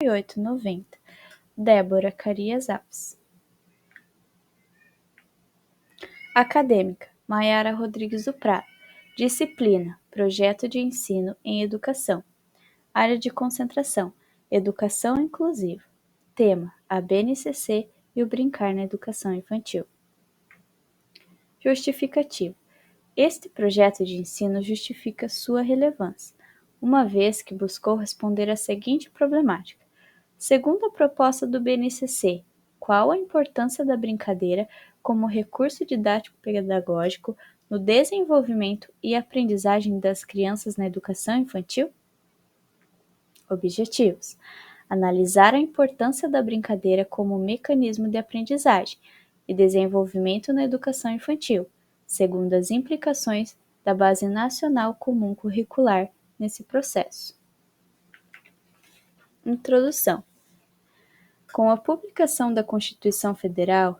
890. Débora Carias Alves. Acadêmica: Maiara Rodrigues do Prado. Disciplina: Projeto de Ensino em Educação. Área de concentração: Educação Inclusiva. Tema: a BNCC e o brincar na educação infantil. Justificativa: este projeto de ensino justifica sua relevância, uma vez que buscou responder à seguinte problemática. Segundo a proposta do BNCC, qual a importância da brincadeira como recurso didático-pedagógico no desenvolvimento e aprendizagem das crianças na educação infantil? Objetivos: analisar a importância da brincadeira como mecanismo de aprendizagem e desenvolvimento na educação infantil, segundo as implicações da Base Nacional Comum Curricular nesse processo. Introdução. Com a publicação da Constituição Federal,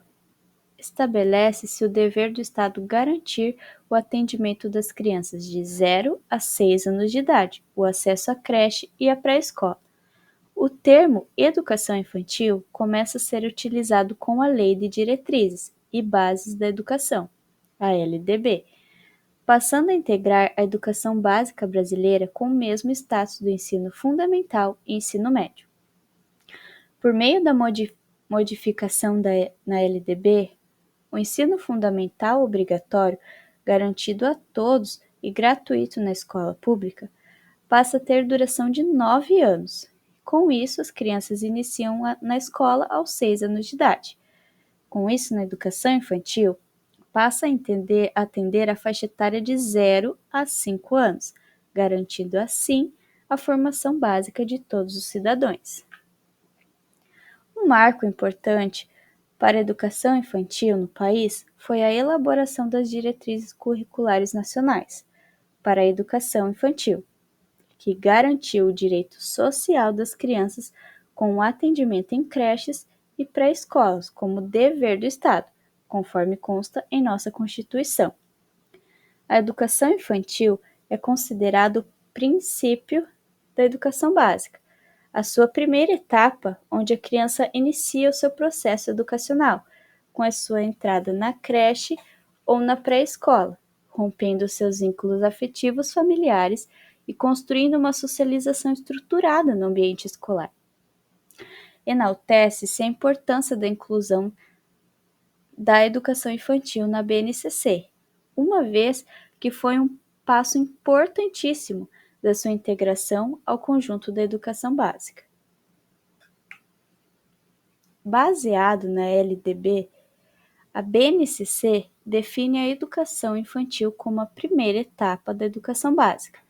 estabelece-se o dever do Estado garantir o atendimento das crianças de 0 a 6 anos de idade, o acesso à creche e à pré-escola. O termo educação infantil começa a ser utilizado com a Lei de Diretrizes e Bases da Educação, a LDB, passando a integrar a educação básica brasileira com o mesmo status do ensino fundamental e ensino médio. Por meio da modificação na LDB, o ensino fundamental obrigatório, garantido a todos e gratuito na escola pública, passa a ter duração de 9 anos. Com isso, as crianças iniciam na escola aos 6 anos de idade. Com isso, na educação infantil, passa a atender a faixa etária de 0 a 5 anos, garantindo assim a formação básica de todos os cidadãos. Um marco importante para a educação infantil no país foi a elaboração das Diretrizes Curriculares Nacionais para a Educação Infantil, que garantiu o direito social das crianças com o atendimento em creches e pré-escolas como dever do Estado, conforme consta em nossa Constituição. A educação infantil é considerado o princípio da educação básica, a sua primeira etapa, onde a criança inicia o seu processo educacional, com a sua entrada na creche ou na pré-escola, rompendo seus vínculos afetivos familiares e construindo uma socialização estruturada no ambiente escolar. Enaltece-se a importância da inclusão da educação infantil na BNCC, uma vez que foi um passo importantíssimo da sua integração ao conjunto da educação básica. Baseado na LDB, a BNCC define a educação infantil como a primeira etapa da educação básica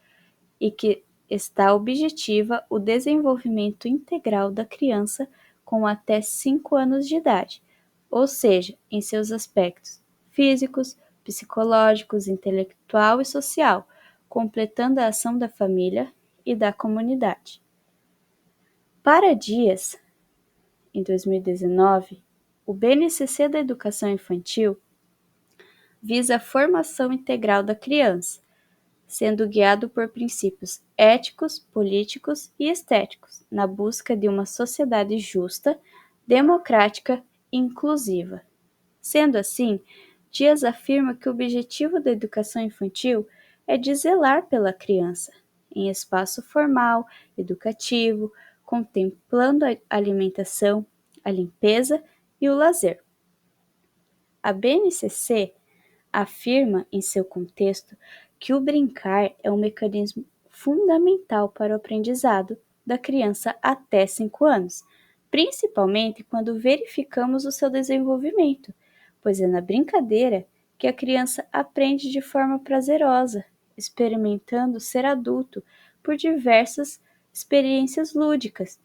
e que está objetiva o desenvolvimento integral da criança com até 5 anos de idade, ou seja, em seus aspectos físicos, psicológicos, intelectual e social, completando a ação da família e da comunidade. Para Dias, em 2019, o BNCC da Educação Infantil visa a formação integral da criança, sendo guiado por princípios éticos, políticos e estéticos, na busca de uma sociedade justa, democrática e inclusiva. Sendo assim, Dias afirma que o objetivo da educação infantil é de zelar pela criança, em espaço formal, educativo, contemplando a alimentação, a limpeza e o lazer. A BNCC afirma em seu contexto que o brincar é um mecanismo fundamental para o aprendizado da criança até 5 anos, principalmente quando verificamos o seu desenvolvimento, pois é na brincadeira que a criança aprende de forma prazerosa, experimentando ser adulto por diversas experiências lúdicas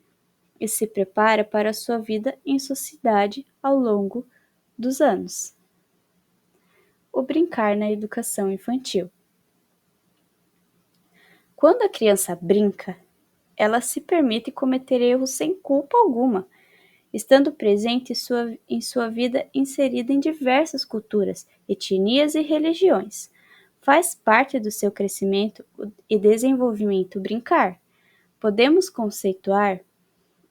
e se prepara para a sua vida em sociedade ao longo dos anos. O brincar na educação infantil. Quando a criança brinca, ela se permite cometer erros sem culpa alguma, estando presente em sua vida inserida em diversas culturas, etnias e religiões. Faz parte do seu crescimento e desenvolvimento brincar. Podemos conceituar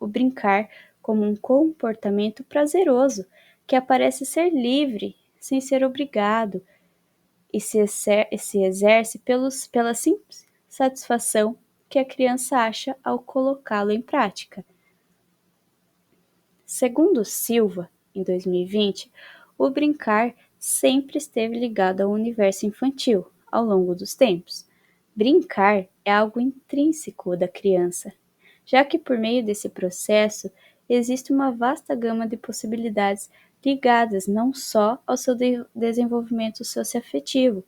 o brincar como um comportamento prazeroso que parece ser livre, sem ser obrigado, e se exerce pela simples satisfação que a criança acha ao colocá-lo em prática. Segundo Silva, em 2020, o brincar sempre esteve ligado ao universo infantil ao longo dos tempos. Brincar é algo intrínseco da criança, já que por meio desse processo existe uma vasta gama de possibilidades ligadas não só ao seu desenvolvimento socioafetivo,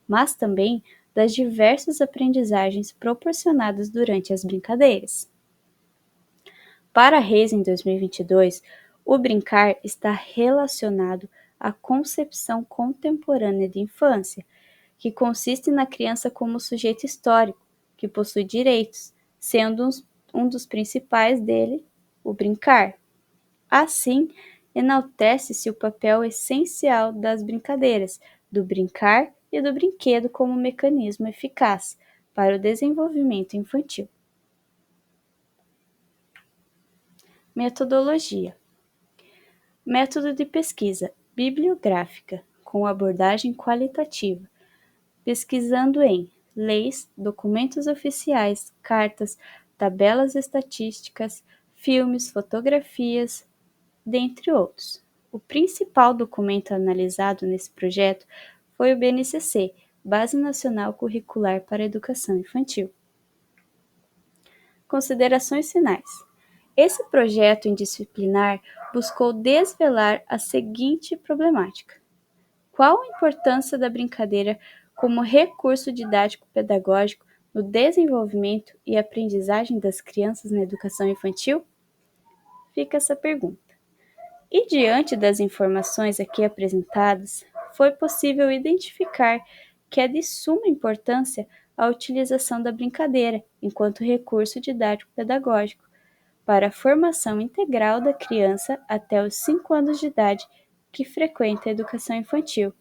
mas também das diversas aprendizagens proporcionadas durante as brincadeiras. Para Reis, em 2022, o brincar está relacionado à concepção contemporânea de infância, que consiste na criança como sujeito histórico, que possui direitos, sendo um dos principais dele o brincar. Assim, enaltece-se o papel essencial das brincadeiras, do brincar e do brinquedo como mecanismo eficaz para o desenvolvimento infantil. Metodologia: método de pesquisa bibliográfica com abordagem qualitativa, pesquisando em leis, documentos oficiais, cartas, tabelas estatísticas, filmes, fotografias, dentre outros. O principal documento analisado nesse projeto foi o BNCC, Base Nacional Curricular para a Educação Infantil. Considerações finais. Esse projeto indisciplinar buscou desvelar a seguinte problemática: qual a importância da brincadeira como recurso didático-pedagógico no desenvolvimento e aprendizagem das crianças na educação infantil? Fica essa pergunta. E diante das informações aqui apresentadas, foi possível identificar que é de suma importância a utilização da brincadeira enquanto recurso didático-pedagógico para a formação integral da criança até os 5 anos de idade que frequenta a educação infantil.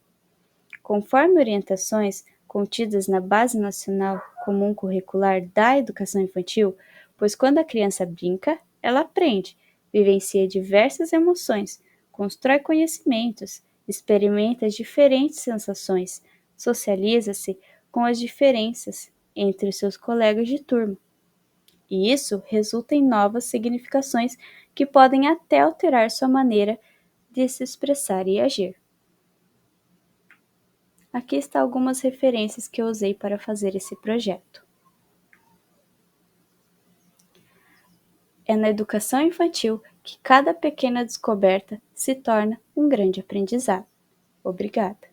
Conforme orientações contidas na Base Nacional Comum Curricular da Educação Infantil, pois quando a criança brinca, ela aprende, vivencia diversas emoções, constrói conhecimentos, experimenta diferentes sensações, socializa-se com as diferenças entre os seus colegas de turma. E isso resulta em novas significações que podem até alterar sua maneira de se expressar e agir. Aqui estão algumas referências que eu usei para fazer esse projeto. É na educação infantil que cada pequena descoberta se torna um grande aprendizado. Obrigada.